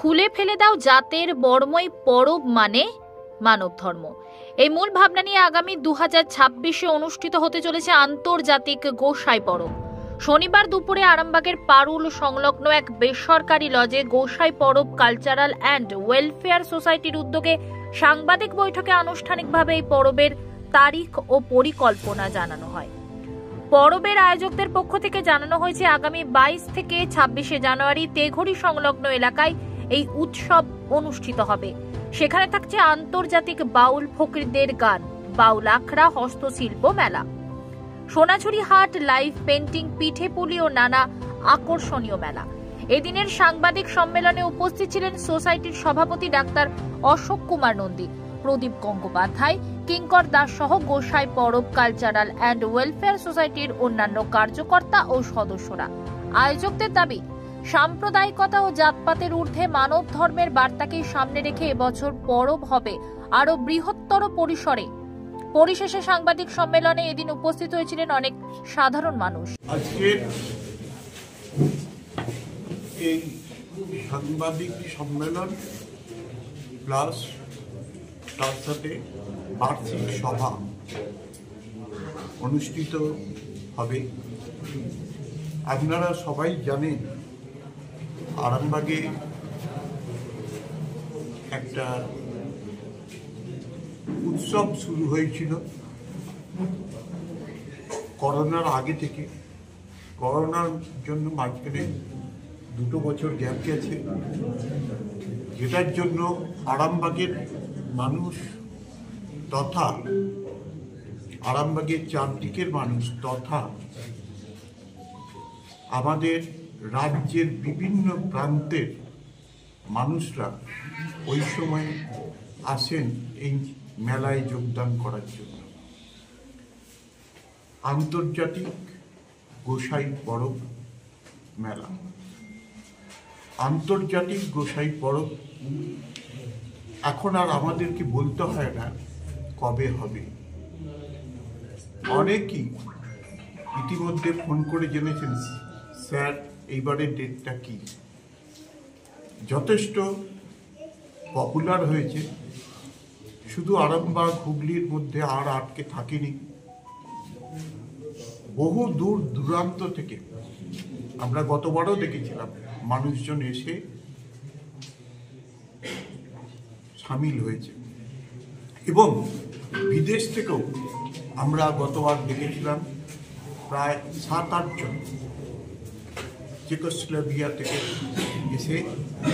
খুলে ফেলে দাও জাতের বর্মই পরব মানে মানব ধর্ম। এই মূল ভাবনা নিয়ে আগামী 2026-এ অনুষ্ঠিত হতে চলেছে আন্তর্জাতিক গোসাই পরব। শনিবার দুপুরে আরামবাগের পারুল সংলগ্ন এক বেসরকারি লজে গোসাই পরব কালচারাল অ্যান্ড ওয়েলফেয়ার সোসাইটির উদ্যোগে সাংবাদিক বৈঠকে আনুষ্ঠানিকভাবে এই পরবের তারিখ ও পরিকল্পনা জানানো হয়। পরবের আয়োজকদের পক্ষ থেকে জানানো হয়েছে আগামী 22 থেকে 26শে জানুয়ারি তেঘড়ি সংলগ্ন এলাকায় এই উৎসব অনুষ্ঠিত হবে। সেখানে থাকছে আন্তর্জাতিক বাউল ফকিরদের গান, বাউল আখড়া, হস্তশিল্প মেলা, সোনাঝুরি হাট, লাইভ পেন্টিং, পিঠেপুলি ও নানা আকর্ষণীয় মেলা। এদিনের সাংবাদিক সম্মেলনে উপস্থিত ছিলেন সোসাইটির সভাপতি ডাক্তার অশোক কুমার নন্দী, প্রদীপ গঙ্গোপাধ্যায়, কিঙ্কর দাস সহ গোসাই পরব কালচারাল অ্যান্ড ওয়েলফেয়ার সোসাইটির অন্যান্য কার্যকর্তা ও সদস্যরা। আয়োজকদের দাবি, সাম্প্রদায়িকতা ও জাতপাতের ঊর্ধ্বে মানব ধর্মের বার্তাকেই সামনে রেখে এবছর পরব হবে আরো বৃহত্তর পরিসরে। পরিশেষে সাংবাদিক সম্মেলনে এদিন উপস্থিত হয়েছিলেন অনেক সাধারণ মানুষ। আজকে এই সাংবাদিক সম্মেলন প্লাস তার সাথে বার্ষিক সভা অনুষ্ঠিত হবে। আপনারা সবাই জানেন আরামবাগে একটা উৎসব শুরু হয়েছিল করোনার আগে থেকে। করোনার জন্য মাঝখানে 2 বছর গ্যাপ গেছে, যেটার জন্য আরামবাগের মানুষ তথা আরামবাগের চারদিকের মানুষ তথা আমাদের রাজ্যের বিভিন্ন প্রান্তের মানুষরা ওই সময় আসেন এই মেলায় যোগদান করার জন্য। আন্তর্জাতিক গোসাই পরব মেলা, আন্তর্জাতিক গোসাই পরব এখন আর আমাদেরকে বলতে হয় না কবে হবে। অনেকেই ইতিমধ্যে ফোন করে জেনেছেন, স্যার এইবারের ডেটটা কি। যথেষ্ট পপুলার হয়েছে, শুধু আরামবাগ হুগলির মধ্যে আর আটকে থাকেনি, বহু দূর দূরান্ত থেকে আমরা গতবারও দেখেছিলাম মানুষজন এসে সামিল হয়েছে, এবং বিদেশ থেকেও আমরা গতবার দেখেছিলাম প্রায় 7-8 জন চেকোস্লোভাকিয়া থেকে এসে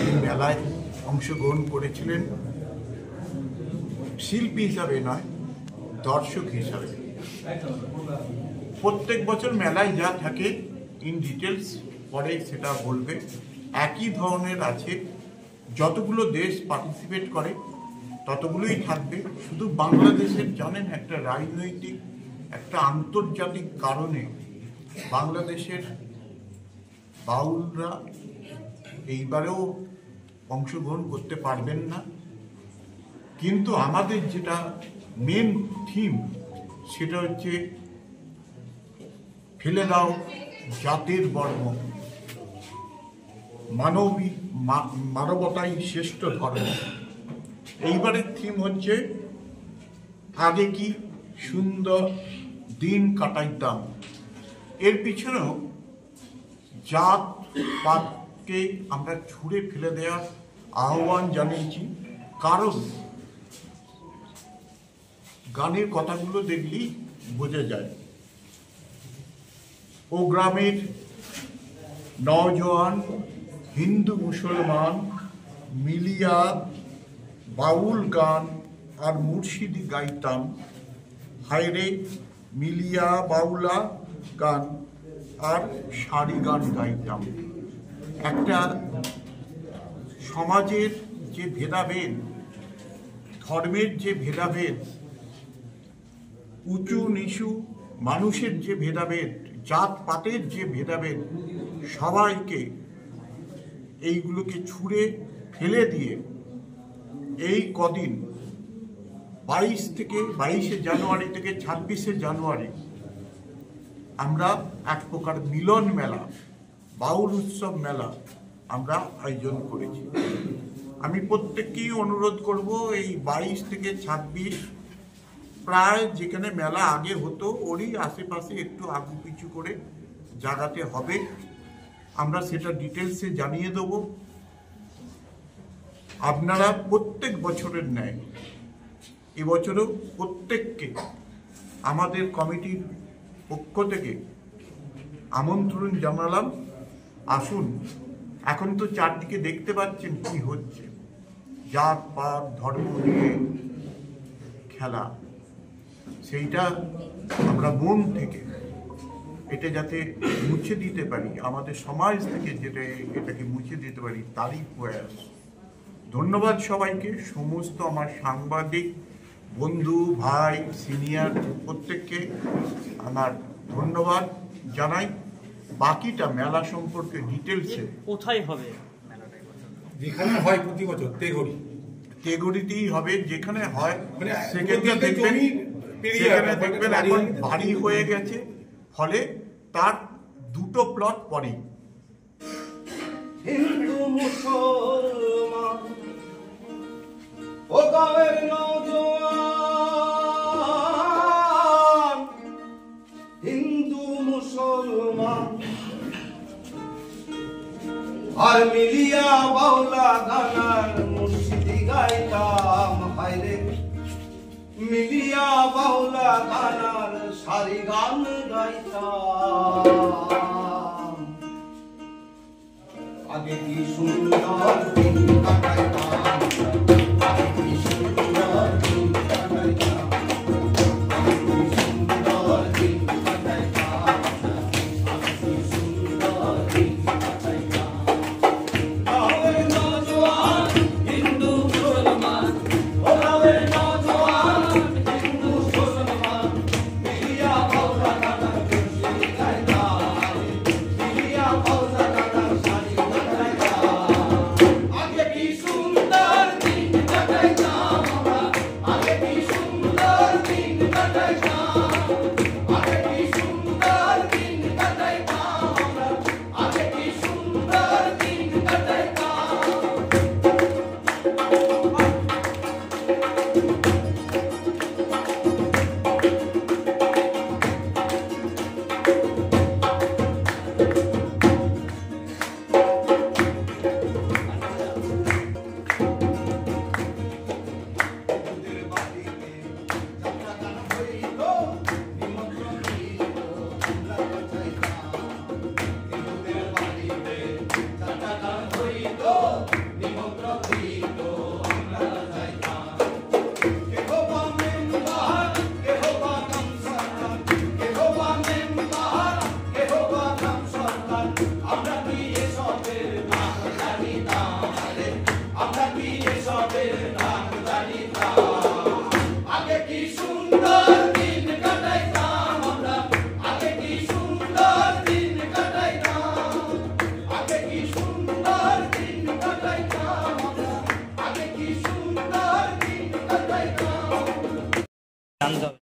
এই মেলায় অংশগ্রহণ করেছিলেন, শিল্পী হিসাবে নয়, দর্শক হিসাবে। প্রত্যেক বছর মেলায় যা থাকে ইন ডিটেলস পরে সেটা বলবে। একই ধরনের আছে, যতগুলো দেশ পার্টিসিপেট করে ততগুলোই থাকবে। শুধু বাংলাদেশের জানেন একটা রাজনৈতিক একটা আন্তর্জাতিক কারণে বাংলাদেশের বাউলরা এইবারেও অংশগ্রহণ করতে পারবেন না, কিন্তু আমাদের যেটা মেন থিম সেটা হচ্ছে ফেলে দাও জাতের বর্ম, মানবতাই শ্রেষ্ঠ ধর্ম। এইবারের থিম হচ্ছে আগে কি সুন্দর দিন কাটাইতাম। এর পিছনেও জাত পাতকে আমরা ছুঁড়ে ফেলে দেওয়ার আহ্বান জানিয়েছি, কারণ গানের কথাগুলো দেখলেই বোঝা যায় ও গ্রামের নওজোয়ান হিন্দু মুসলমান মিলিয়া বাউল গান আর মুর্শিদি গাইতাম, হায়রে মিলিয়া বাউলা গান আর সারি গান গাইতাম। একটা সমাজের যে ভেদাভেদ, ধর্মের যে ভেদাভেদ, উঁচু নিচু মানুষের যে ভেদাভেদ, জাত পাতের যে ভেদাভেদ, সবাইকে এইগুলোকে ছুঁড়ে ফেলে দিয়ে এই কদিন 22শে জানুয়ারি থেকে 26শে জানুয়ারি আমরা এক প্রকার মিলন মেলা, বাউল উৎসব মেলা আমরা আয়োজন করেছি। আমি প্রত্যেককেই অনুরোধ করব এই 22 থেকে 26 প্রায় যেখানে মেলা আগে হতো ওরই আশেপাশে একটু আগু পিছু করে জায়গাতে হবে। আমরা সেটা ডিটেলসে জানিয়ে দেব। আপনারা প্রত্যেক বছরের ন্যায় এবছরও প্রত্যেককে আমাদের কমিটির পক্ষ থেকে আমন্ত্রণ জানালাম, আসুন। এখন তো চারদিকে দেখতে পাচ্ছেন কি হচ্ছে, জাত পাত ধর্ম নিয়ে খেলা। সেইটা আমরা মন থেকে এটা যাতে মুছে দিতে পারি, আমাদের সমাজ থেকে এটাকে মুছে দিতে পারি, তারই প্রয়াস। ধন্যবাদ সবাইকে, সমস্ত আমার সাংবাদিক বন্ধু ভাই সিনিয়র প্রত্যেককে আমার ধন্যবাদ জানাই। বাকিটা মেলা সম্পর্কে ডিটেলসে কোথায় হবে যেখানে হয় প্রতি বছর তেগড়িতেই হবে, যেখানে হয় মানে সেখানে দেখবেন এখন ভারী হয়ে গেছে, ফলে তার দুটো প্লট পরেই। হিন্দু মুসলমান ও গাঁয়ের নওজোয়ান, হিন্দু মুসলমান আর মিলিয়া বাউলা গানার মুর্শিদি গাইতাম, হায়রে মিলিয়া বাউলা গানার সারি গান গাইতাম। আগে কি সুন্দর